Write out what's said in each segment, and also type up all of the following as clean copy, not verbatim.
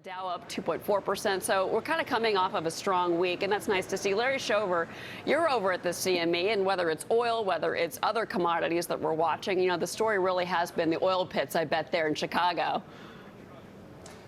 Dow up 2.4%. So we're kind of coming off of a strong week, and that's nice to see. Larry Shover, you're over at the CME, and whether it's oil, whether it's other commodities that we're watching, you know, the story really has been the oil pits, I bet, there in Chicago.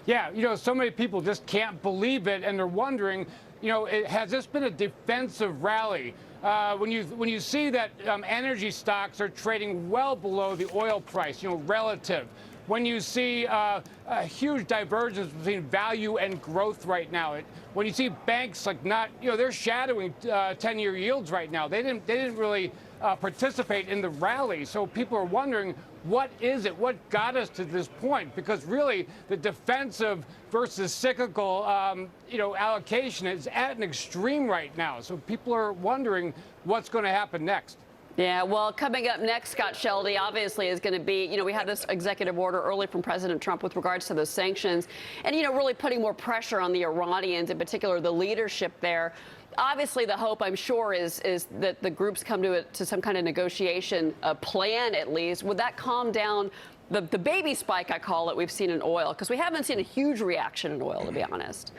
Yeah, you know, so many people just can't believe it, and they're wondering, you know, has this been a defensive rally? When you see that energy stocks are trading well below the oil price, you know, relative. When you see a huge divergence between value and growth right now, when you see banks like not, you know, they're shadowing 10-year yields right now. They didn't really participate in the rally. So people are wondering, what is it? What got us to this point? Because really, the defensive versus cyclical, you know, allocation is at an extreme right now. So people are wondering what's going to happen next. Yeah, well, coming up next, Scott Sheldy, obviously is going to be, you know, we had this executive order early from President Trump with regards to those sanctions and, you know, really putting more pressure on the Iranians, in particular the leadership there. Obviously, the hope, I'm sure, is that the groups come to some kind of negotiation plan, at least. Would that calm down the baby spike, I call it, we've seen in oil? Because we haven't seen a huge reaction in oil, to be honest.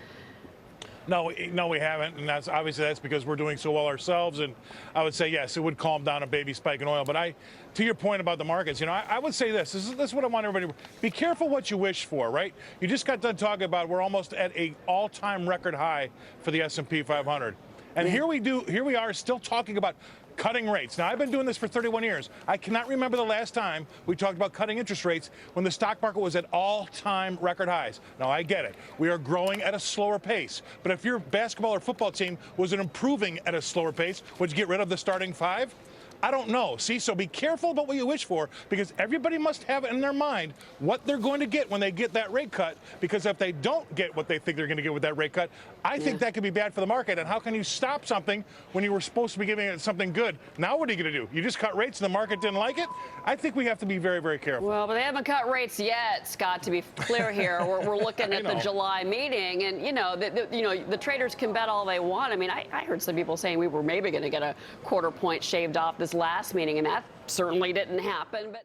No, we haven't, and that's because we're doing so well ourselves. And I would say yes, it would calm down a baby spike in oil. But to your point about the markets, you know, I would say this is what I want everybody to be careful what you wish for, right? You just got done talking about we're almost at a all-time record high for the S&P 500, and here we are still talking about cutting rates. Now, I've been doing this for 31 years. I cannot remember the last time we talked about cutting interest rates when the stock market was at all-time record highs. Now, I get it. We are growing at a slower pace. But if your basketball or football team was improving at a slower pace, would you get rid of the starting five? I don't know. See, so be careful about what you wish for, because everybody must have in their mind what they're going to get when they get that rate cut, because if they don't get what they think they're going to get with that rate cut, I think that could be bad for the market. And how can you stop something when you were supposed to be giving it something good? Now what are you going to do? You just cut rates and the market didn't like it? I think we have to be very, very careful. Well, but they haven't cut rates yet, Scott, to be clear here. We're looking at the July meeting, and, you know, the traders can bet all they want. I mean, I heard some people saying we were maybe going to get a quarter point shaved off this last meeting, and that certainly didn't happen. But